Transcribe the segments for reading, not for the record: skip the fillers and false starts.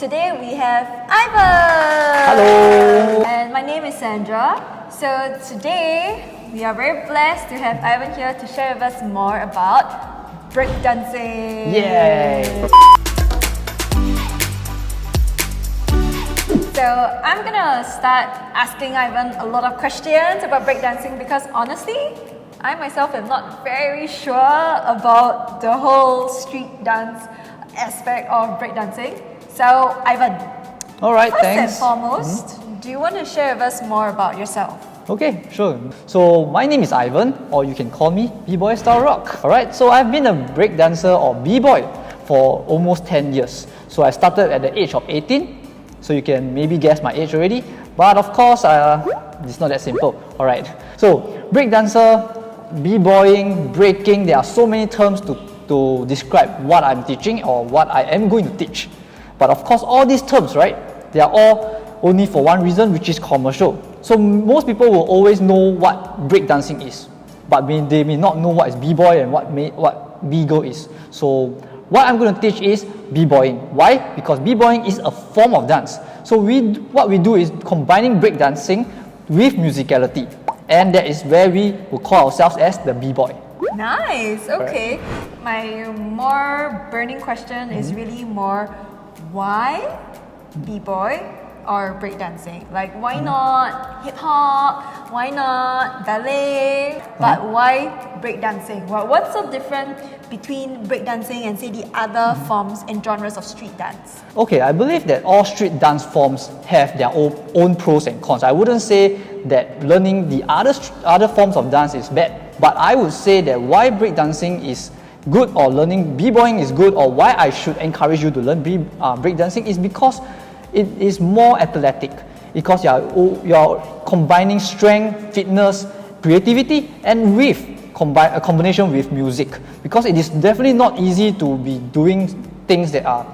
today we have Ivan! Hello! And my name is Sandra. So today we are very blessed to have Ivan here to share with us more about breakdancing. Yay! So I'm gonna start asking Ivan a lot of questions about breakdancing because honestly, I myself am not very sure about the whole street dance aspect of breakdancing. So Ivan, Alright, first thanks. and foremost, do you want to share with us more about yourself? Okay, sure. So my name is Ivan, or you can call me bboy Style-Roc. Alright, so I've been a breakdancer or bboy for almost 10 years. So I started at the age of 18. So you can maybe guess my age already, but of course, it's not that simple. Alright, so breakdancer, bboying, breaking, there are so many terms to describe what I'm teaching or what I am going to teach. But of course, all these terms, right, they are all only for one reason, which is commercial. So most people will always know what breakdancing is, but they may not know what is bboy and what bgo is. So what I'm going to teach is bboying. Why? Because bboying is a form of dance. So what we do is combining breakdancing with musicality, and that is where we will call ourselves as the bboy. Nice, okay. My more burning question is really more, why b-boy or breakdancing? Like, why not hip-hop? Why not ballet? But why breakdancing? Well, what's so different between breakdancing and say the other forms and genres of street dance? Okay, I believe that all street dance forms have their own pros and cons. I wouldn't say that learning the other forms of dance is bad, but I would say that why breakdancing is good or learning bboying is good, or why I should encourage you to learn breakdancing is because it is more athletic, because you're combining strength, fitness, creativity, and with a combination with music. Because it is definitely not easy to be doing things that are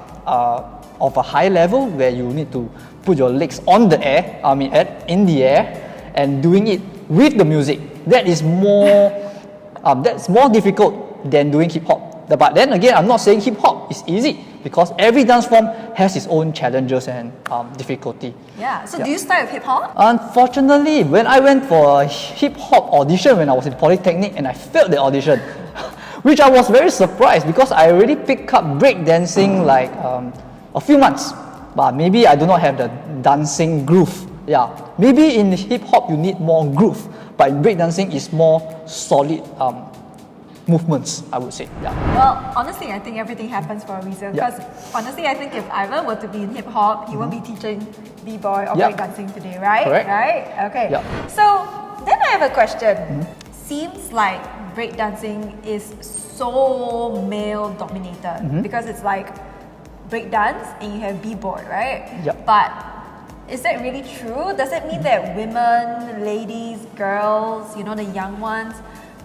of a high level, where you need to put your legs on the air, in the air, and doing it with the music. That is more that's more difficult than doing hip hop. But then again, I'm not saying hip hop is easy, because every dance form has its own challenges and difficulty. Yeah, so do you start with hip hop? Unfortunately, when I went for a hip hop audition when I was in polytechnic, and I failed the audition, which I was very surprised, because I already picked up breakdancing like a few months, but maybe I do not have the dancing groove. Yeah, maybe in hip hop you need more groove, but in breakdancing is more solid movements, I would say. Yeah. Well, honestly, I think everything happens for a reason. Yeah. Because honestly, I think if Ivan were to be in hip hop, he won't be teaching b-boy or Yeah. breakdancing today, right? Correct. Right? Okay. Yeah. So then I have a question. Seems like breakdancing is so male dominated because it's like breakdance and you have b-boy, right? Yeah. But is that really true? Does it mean that women, ladies, girls, you know, the young ones,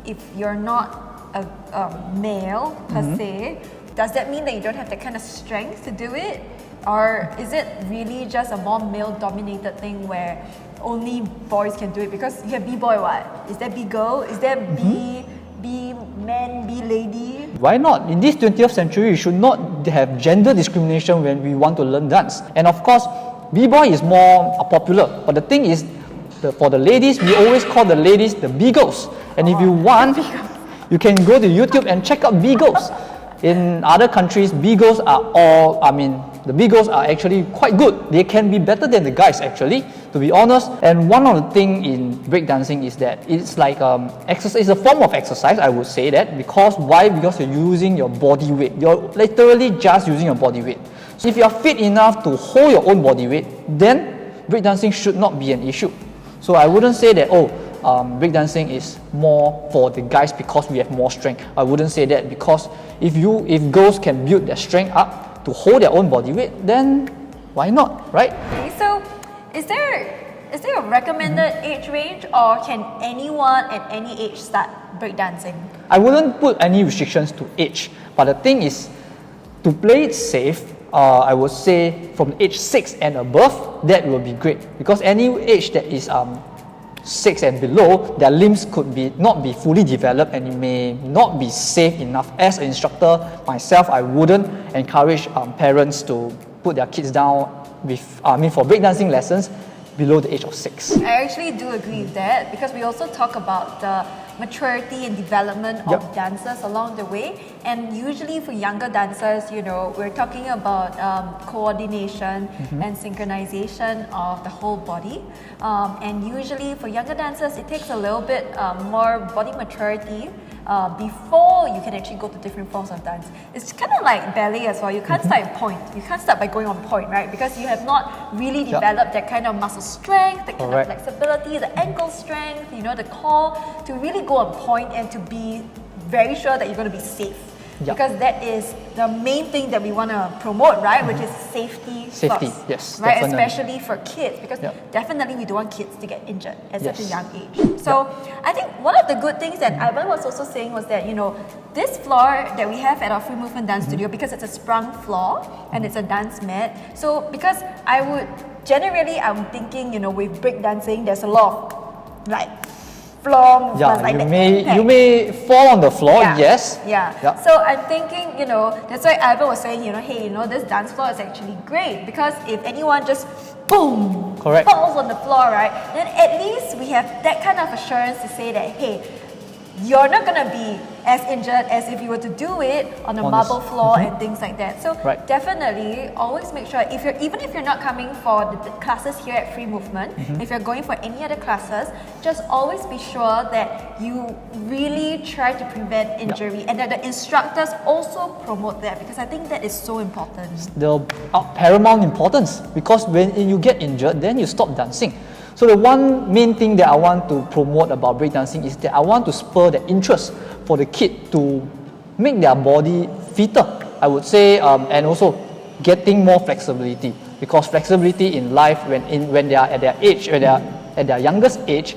if you're not a male per se, does that mean that you don't have the kind of strength to do it? Or is it really just a more male dominated thing where only boys can do it? Because you have b-boy, what? Is there b-girl? Is there b-man, b-lady? Why not? In this 20th century, you should not have gender discrimination when we want to learn dance. And of course, b-boy is more popular. But the thing is, for the ladies, we always call the ladies the b-girls. And if you want, you can go to YouTube and check out b-girls. In other countries, b-girls are the b-girls are actually quite good. They can be better than the guys, actually, to be honest. And one of the things in breakdancing is that it's like exercise. It's a form of exercise, I would say that. Because why? Because you're using your body weight. You're literally just using your body weight. So if you are fit enough to hold your own body weight, then breakdancing should not be an issue. So I wouldn't say that, breakdancing is more for the guys because we have more strength. I wouldn't say that, because if girls can build their strength up to hold their own body weight, then why not, right? Okay, so is there a recommended age range, or can anyone at any age start breakdancing? I wouldn't put any restrictions to age, but the thing is, to play it safe, I would say from age 6 and above, that will be great, because any age that is 6 and below, their limbs could not be fully developed, and it may not be safe enough. As an instructor myself, I wouldn't encourage parents to put their kids down for breakdancing lessons below the age of 6. I actually do agree with that because we also talk about the maturity and development of dancers along the way. And usually for younger dancers, we're talking about coordination and synchronization of the whole body. And usually for younger dancers, it takes a little bit more body maturity before you can actually go to different forms of dance. It's kind of like ballet as well. You can't start in point. You can't start by going on point, right? Because you have not really developed that kind of muscle strength, that kind of flexibility, the ankle strength, the core, to really go on point and to be very sure that you're going to be safe. Because that is the main thing that we want to promote, right? Which is safety first, yes, right? definitely. Especially for kids, because definitely we don't want kids to get injured at such a young age. So I think one of the good things that Ivan was also saying was that this floor that we have at our free movement dance studio, because it's a sprung floor and it's a dance mat. So because I'm thinking with breakdancing, there's a lot of floor movements you may fall on the floor, yes. So I'm thinking, that's why Ivan was saying, hey, this dance floor is actually great because if anyone just boom falls on the floor, right, then at least we have that kind of assurance to say that, hey, you're not going to be as injured as if you were to do it on a marble floor and things like that. So definitely always make sure, even if you're not coming for the classes here at Free Movement, if you're going for any other classes, just always be sure that you really try to prevent injury and that the instructors also promote that, because I think that is so important. The paramount importance, because when you get injured, then you stop dancing. So the one main thing that I want to promote about breakdancing is that I want to spur the interest for the kid to make their body fitter, I would say, and also getting more flexibility, because flexibility in life when they are at their age, when they are at their youngest age,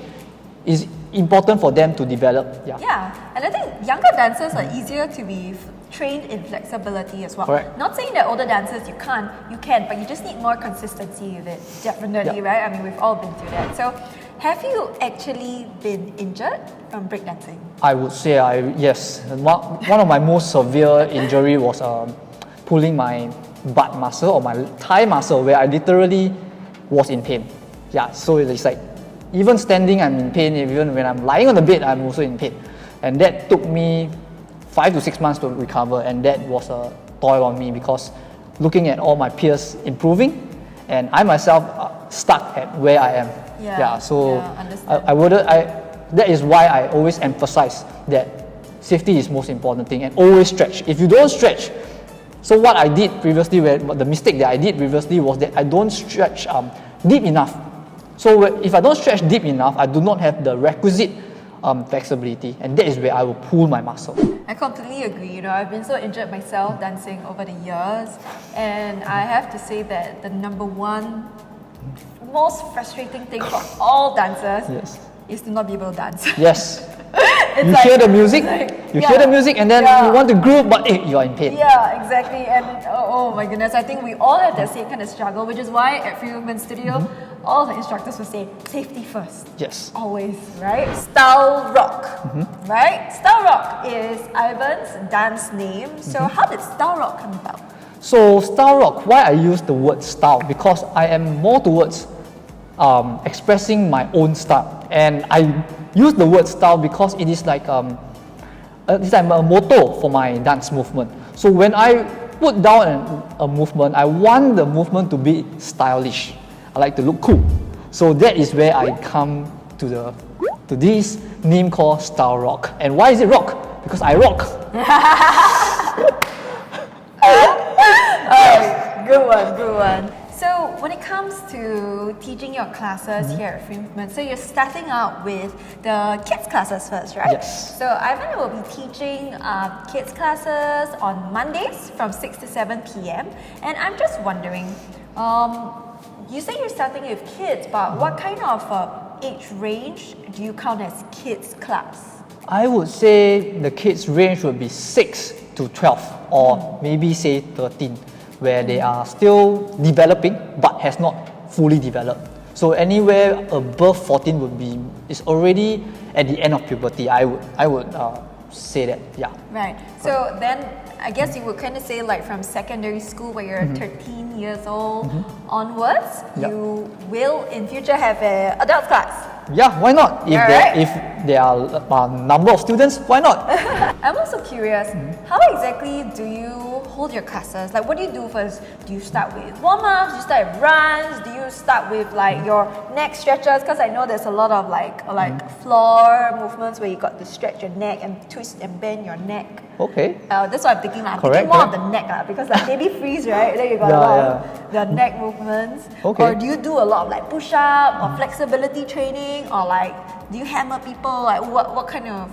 is important for them to develop. And I think younger dancers are easier to be trained in flexibility as well. Not saying that older dancers you can, but you just need more consistency with it. Definitely, right? I mean, we've all been through that. So, have you actually been injured from breakdancing? I would say yes. One of my most severe injury was pulling my butt muscle or my thigh muscle, where I literally was in pain. So it's like even standing I'm in pain, even when I'm lying on the bed I'm also in pain, and that took me 5 to 6 months to recover, and that was a toil on me because looking at all my peers improving and I myself stuck at where I am. That is why I always emphasize that safety is most important thing, and always stretch. If you don't stretch, so what I did previously, the mistake that I did previously was that I don't stretch deep enough. So if I don't stretch deep enough, I do not have the requisite flexibility, and that is where I will pull my muscle. I completely agree. I've been so injured myself dancing over the years, and I have to say that the number one most frustrating thing for all dancers is to not be able to dance. You hear the music, hear the music, and then you want to groove, but you are in pain. Exactly. And oh my goodness, I think we all have that same kind of struggle, which is why at Free Movement Studio, all the instructors will say safety first. Always, right? Style-Roc, right? Style-Roc is Ivan's dance name. So how did Style-Roc come about? So Style-Roc, why I use the word style? Because I am more towards expressing my own style, and I use the word style because it is like it's like a motto for my dance movement. So when I put down a movement, I want the movement to be stylish. I like to look cool. So that is where I come to this name called Style-Roc. And why is it rock? Because I rock. Good one. So when it comes to teaching your classes here at Free Movement, so you're starting out with the kids classes first, right? So Ivan will be teaching kids classes on Mondays from 6 to 7 p.m. And I'm just wondering, you say you're starting with kids, but what kind of age range do you count as kids class? I would say the kids range would be 6 to 12, or maybe say 13, where they are still developing but has not fully developed. So anywhere above 14 is already at the end of puberty. I would say that, Right. So then I guess you would kind of say like from secondary school where you're 13 years old onwards, Yep. you will in future have a adult class. Yeah, why not? If there are a number of students, why not? I'm also curious, how exactly do you hold your classes? Like, what do you do first? Do you start with warm-ups? Do you start with runs? Do you start with like your neck stretches? Because I know there's a lot of like floor movements where you got to stretch your neck and twist and bend your neck. Okay. That's what I'm thinking. I'm Correct, thinking more of correct. the neck because like baby freeze, right? Then you got a Yeah, lot of the neck movements. Okay. Or do you do a lot of like push-up or flexibility training, or like do you hammer people? Like what kind of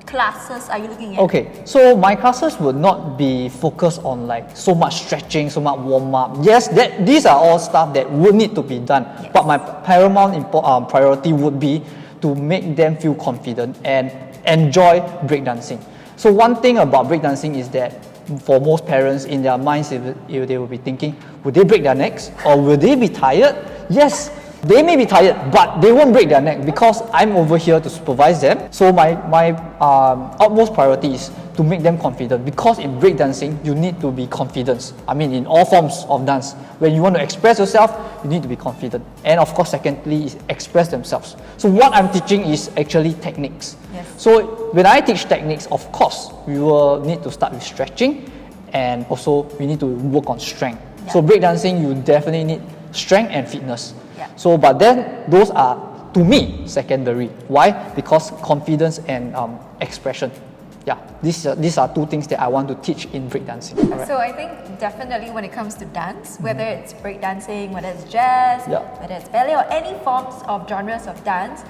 classes are you looking at? Okay, so my classes would not be focused on like so much stretching, so much warm up. Yes, these are all stuff that would need to be done. Yes. But my paramount priority would be to make them feel confident and enjoy breakdancing. So one thing about breakdancing is that for most parents in their minds, they will be thinking, would they break their necks or will they be tired? Yes, they may be tired, but they won't break their neck because I'm over here to supervise them. So my utmost priority is to make them confident, because in breakdancing, you need to be confident. I mean, in all forms of dance. When you want to express yourself, you need to be confident. And of course, secondly, is express themselves. So what I'm teaching is actually techniques. Yes. So when I teach techniques, of course, we will need to start with stretching, and also we need to work on strength. Yeah. So breakdancing, you definitely need strength and fitness. Yeah. So, but then those are, to me, secondary. Why? Because confidence and expression. Yeah, these are two things that I want to teach in breakdancing. Alright. So I think definitely when it comes to dance, whether it's breakdancing, whether it's jazz, Yeah. whether it's ballet or any forms of genres of dance,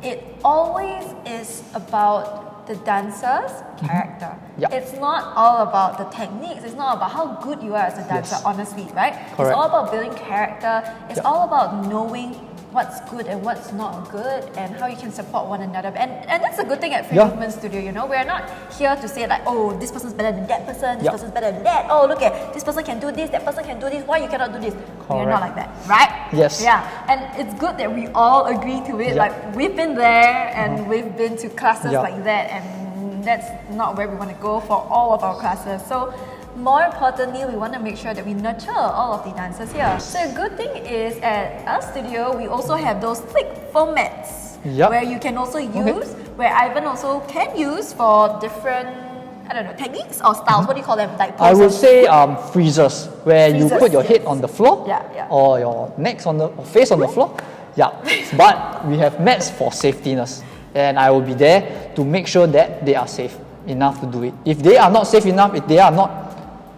it always is about the dancer's character. Yeah. It's not all about the techniques, it's not about how good you are as a dancer, Yes. honestly, right? It's Correct. all about building character, it's Yeah. all about knowing what's good and what's not good and how you can support one another. And that's a good thing at Free Yeah. Movement Studio, you know, we're not here to say like, oh, this person's better than that person, this Yeah. person's better than that, oh, look at this person can do this, that person can do this, why you cannot do this? We're not Correct. like that, right? Yes. Yeah, and it's good that we all agree to it. Yeah. Like, we've been there and we've been to classes Yeah. like that, and that's not where we want to go for all of our classes. So more importantly, we want to make sure that we nurture all of the dancers here. So a good thing is at our studio, we also have those thick foam mats Yep. where you can also use, where Ivan also can use for different, I don't know, techniques or styles. What do you call them? Like I would poses? say freezers, where you Freezers, put your head yes. on the floor, Yeah, yeah. or your necks on the or face on the floor. Yeah, but we have mats for safetyness, and I will be there to make sure that they are safe enough to do it. If they are not safe enough, if they are not,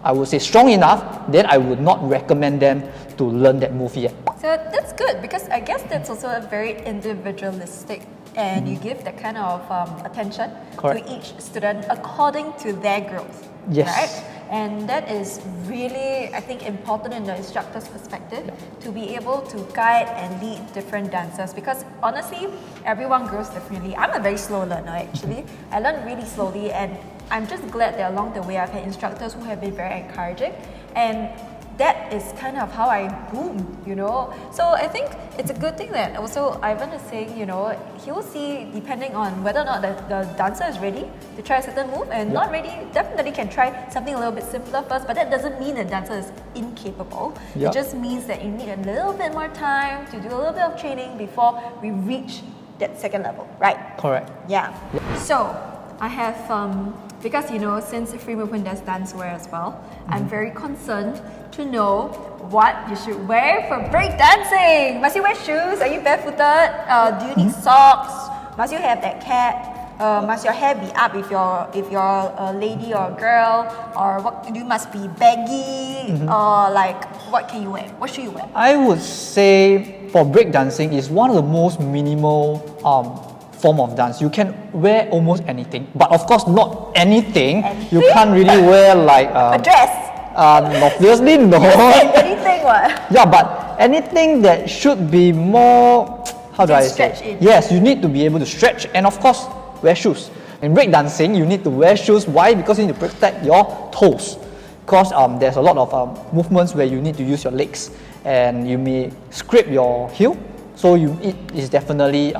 I would say, strong enough, then I would not recommend them to learn that move yet. So that's good, because I guess that's also a very individualistic, and you give that kind of attention Correct. to each student according to their growth. Yes. Right? And that is really, I think, important in the instructor's perspective, to be able to guide and lead different dancers, because honestly, everyone grows differently. I'm a very slow learner actually. I learn really slowly, and I'm just glad that along the way I've had instructors who have been very encouraging, and that is kind of how I boom, you know. So I think it's a good thing that also Ivan is saying, you know, he will see depending on whether or not the dancer is ready to try a certain move, and not ready, definitely can try something a little bit simpler first, but that doesn't mean the dancer is incapable. Yeah. It just means that you need a little bit more time to do a little bit of training before we reach that second level, right? Correct. Yeah. So I have, because you know, since Free Movement does dancewear as well, I'm very concerned to know what you should wear for breakdancing. Must you wear shoes? Are you barefooted? Do you need socks? Must you have that cap? Must your hair be up if you're a lady or a girl? Or what? You must be baggy? Or like, what can you wear? What should you wear? I would say for breakdancing is one of the most minimal form of dance. You can wear almost anything, but of course not anything. You can't really wear like A dress? obviously no. Anything what? Yeah, but anything that should be more, how do can I stretch say? in. Yes, you need to be able to stretch, and of course wear shoes. In breakdancing, you need to wear shoes. Why? Because you need to protect your toes. Because there's a lot of movements where you need to use your legs, and you may scrape your heel. So it is definitely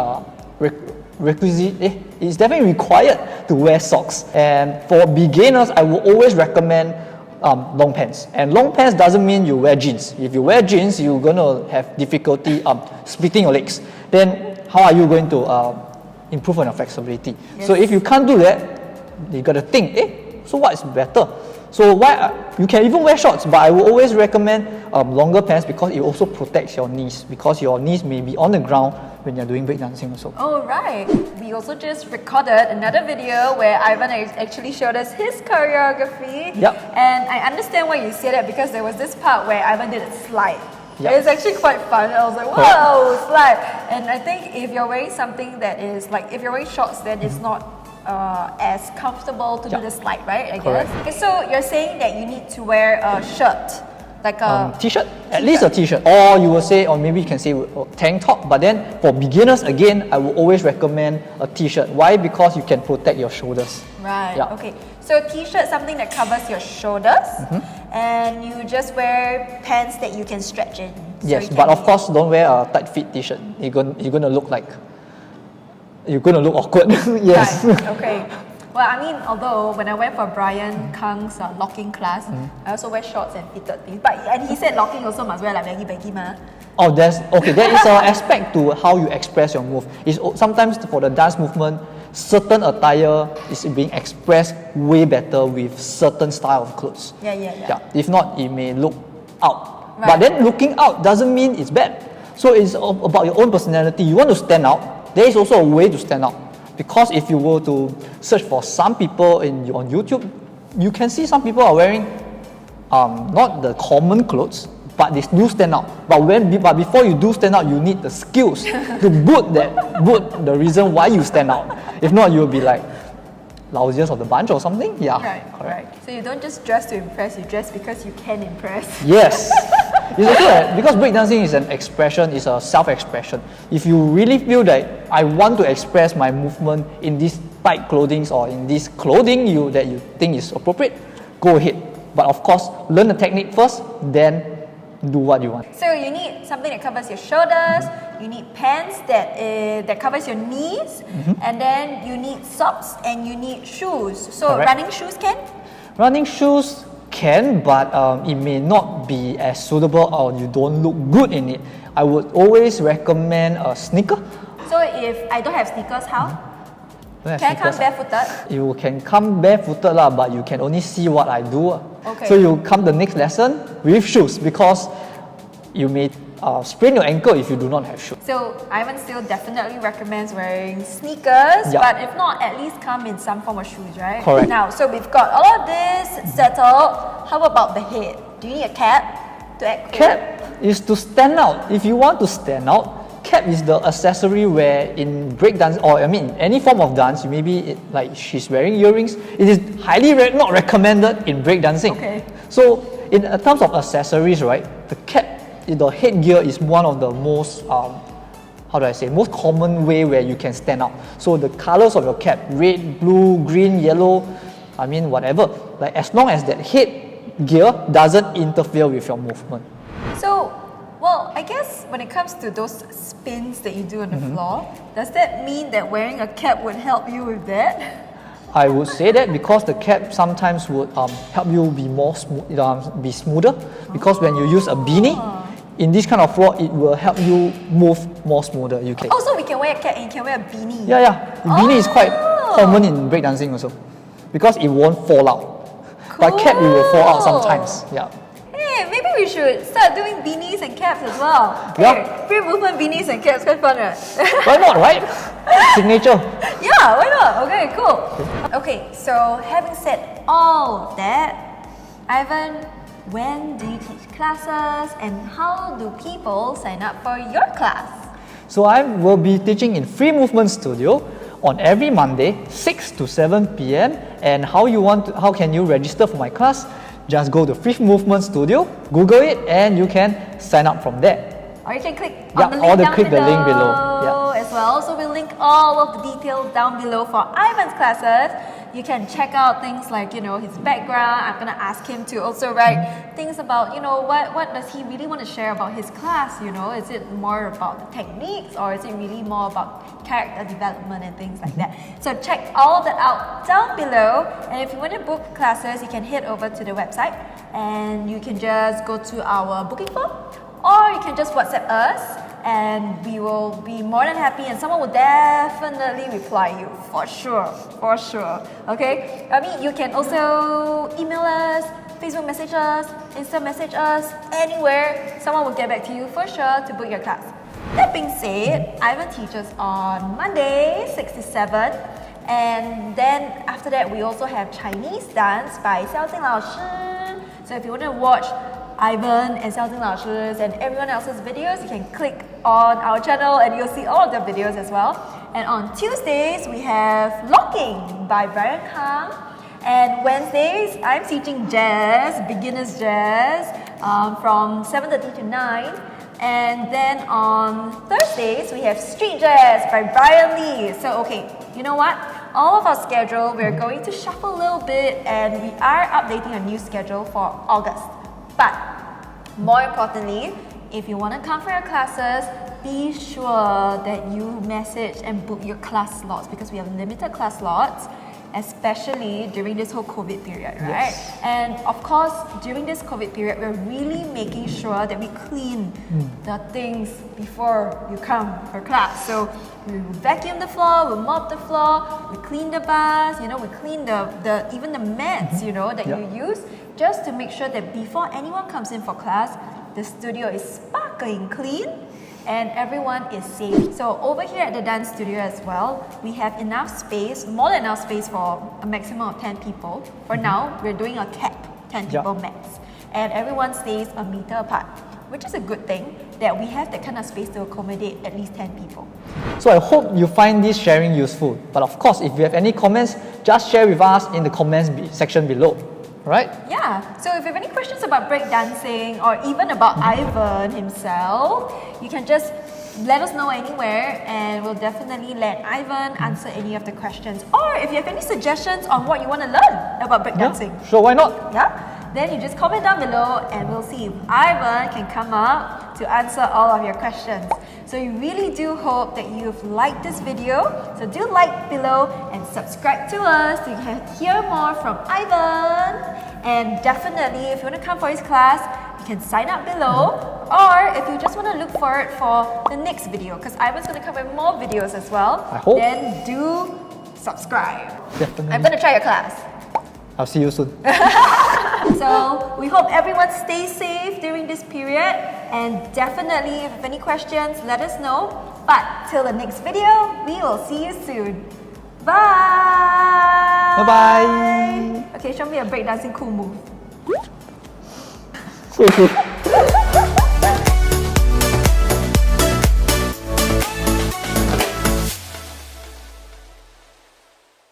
it's definitely required to wear socks. And for beginners, I will always recommend long pants. And long pants doesn't mean you wear jeans. If you wear jeans, you're going to have difficulty splitting your legs. Then how are you going to improve on your flexibility? Yes. So if you can't do that, you got to think, so what is better? So you can even wear shorts, but I will always recommend longer pants because it also protects your knees, because your knees may be on the ground when you're doing breakdancing also. Oh right, we also just recorded another video where Ivan actually showed us his choreography. Yep. And I understand why you say that because there was this part where Ivan did a slide. Yep. It's actually quite fun. I was like, whoa, slide. And I think if you're wearing something that is like, if you're wearing shorts, then it's not as comfortable to do the slide, right? I Correct. guess. Okay, so you're saying that you need to wear a shirt, like a t-shirt, at least a t-shirt, or you will say, or maybe you can say tank top. But then for beginners, again, I will always recommend a t-shirt. Why? Because you can protect your shoulders. Right. Yeah. Okay. So t-shirt, something that covers your shoulders, and you just wear pants that you can stretch in. So Yes, you can but of course, don't wear a tight fit t-shirt. You're gonna look awkward. Yes. Right. Okay. Well, I mean, although when I went for Brian Kang's locking class, I also wear shorts and fitted things. And he said locking also must wear like baggy ma. Oh, there is an aspect to how you express your move. Sometimes for the dance movement, certain attire is being expressed way better with certain style of clothes. Yeah. If not, it may look out. Right. But then looking out doesn't mean it's bad. So it's about your own personality. You want to stand out. There is also a way to stand out. Because if you were to search for some people on YouTube, you can see some people are wearing not the common clothes, but they do stand out. But before you do stand out, you need the skills to boot the reason why you stand out. If not, you'll be like lousiest of the bunch or something. Yeah. Right. So you don't just dress to impress, you dress because you can impress. Yes. It's also because breakdancing is an expression, it's a self-expression. If you really feel that I want to express my movement in this tight clothing or in this clothing that you think is appropriate, go ahead. But of course, learn the technique first, then do what you want. So you need something that covers your shoulders, you need pants that covers your knees, and then you need socks and you need shoes. So Correct. running shoes can? Running shoes can, but it may not be as suitable or you don't look good in it. I would always recommend a sneaker. So if I don't have sneakers, how? Don't have Can I come sneakers, barefooted? You can come barefooted lah, but you can only see what I do. Okay. So you come the next lesson with shoes because you may sprain your ankle if you do not have shoes. So Ivan still definitely recommends wearing sneakers, Yeah. but if not, at least come in some form of shoes, right? Correct. Now, so we've got all of this settled. How about the head? Do you need a cap to act cool? Cap is to stand out. If you want to stand out, cap is the accessory where in breakdance, or I mean any form of dance, like she's wearing earrings, it is highly not recommended in breakdancing. Okay. So in terms of accessories, right, the cap, the headgear is one of the most, most common way where you can stand out. So the colors of your cap, red, blue, green, yellow, whatever, like as long as that headgear doesn't interfere with your movement. So, well, I guess when it comes to those spins that you do on the floor, does that mean that wearing a cap would help you with that? I would say that because the cap sometimes would help you be be smoother. Because when you use a beanie, in this kind of floor, it will help you move more smoother. You can. Also, we can wear a cap and you can wear a beanie. Yeah. The beanie is quite common in breakdancing also, because it won't fall out. But cap, it will fall out sometimes. Yeah. Hey, maybe we should start doing beanies and caps as well. Yeah. Hey, free movement beanies and caps, quite fun, right? Why not, right? Signature. Yeah, why not? Okay, cool. Okay, so having said all of that, Ivan, when do you teach classes and how do people sign up for your class? So I will be teaching in Free Movement Studio on every Monday, 6 to 7 p.m. And how can you register for my class? Just go to Free Movement Studio, Google it, and you can sign up from there. Or you can click Yeah, on the or link down click the below, link below. Yeah. as well. So we'll link all of the details down below for Ivan's classes. you can check out things like, his background. I'm gonna ask him to also write things about, what does he really want to share about his class, Is it more about the techniques, or is it really more about character development and things like that? So check all of that out down below. And if you want to book classes, you can head over to the website and you can just go to our booking form, or you can just WhatsApp us and we will be more than happy, and someone will definitely reply you for sure. Okay, I mean, you can also email us, Facebook message us, Insta message us, anywhere. Someone will get back to you for sure to book your class. That being said, Ivan teaches on Monday 6 to 7, and then after that we also have Chinese dance by Xiaojing Lao Shi. So if you want to watch Ivan and Xiaojing Lao Shi's and everyone else's videos, you can click on our channel and you'll see all of their videos as well. And on Tuesdays, we have Locking by Brian Kang. And Wednesdays, I'm teaching jazz, beginner's jazz, from 7:30 to 9. And then on Thursdays, we have Street Jazz by Brian Lee. So, okay, you know what? All of our schedule, we're going to shuffle a little bit, and we are updating a new schedule for August. But more importantly, if you want to come for your classes, be sure that you message and book your class slots, because we have limited class slots, especially during this whole COVID period, right? Yes. And of course, during this COVID period, we're really making sure that we clean the things before you come for class. So we vacuum the floor, we mop the floor, we clean the bars, we clean the even the mats, that you use, just to make sure that before anyone comes in for class, the studio is sparkling clean and everyone is safe. So over here at the dance studio as well, we have enough space, more than enough space for a maximum of 10 people. For now, we're doing a cap, 10 people max. And everyone stays a meter apart, which is a good thing that we have that kind of space to accommodate at least 10 people. So I hope you find this sharing useful. But of course, if you have any comments, just share with us in the comments section below. Right? Yeah, so if you have any questions about breakdancing or even about Ivan himself, you can just let us know anywhere and we'll definitely let Ivan answer any of the questions. Or if you have any suggestions on what you want to learn about breakdancing. Yeah, sure, why not? Yeah? Then you just comment down below and we'll see if Ivan can come up to answer all of your questions. So we really do hope that you've liked this video. So do like below and subscribe to us so you can hear more from Ivan. And definitely, if you want to come for his class, you can sign up below. Or if you just want to look forward for the next video, because Ivan's going to come with more videos as well. I hope. Then do subscribe. Definitely. I'm going to try your class. I'll see you soon. So we hope everyone stays safe during this period, and definitely if you have any questions, let us know. But till the next video, we will see you soon. Bye! Bye-bye! Okay, show me a breakdancing cool move.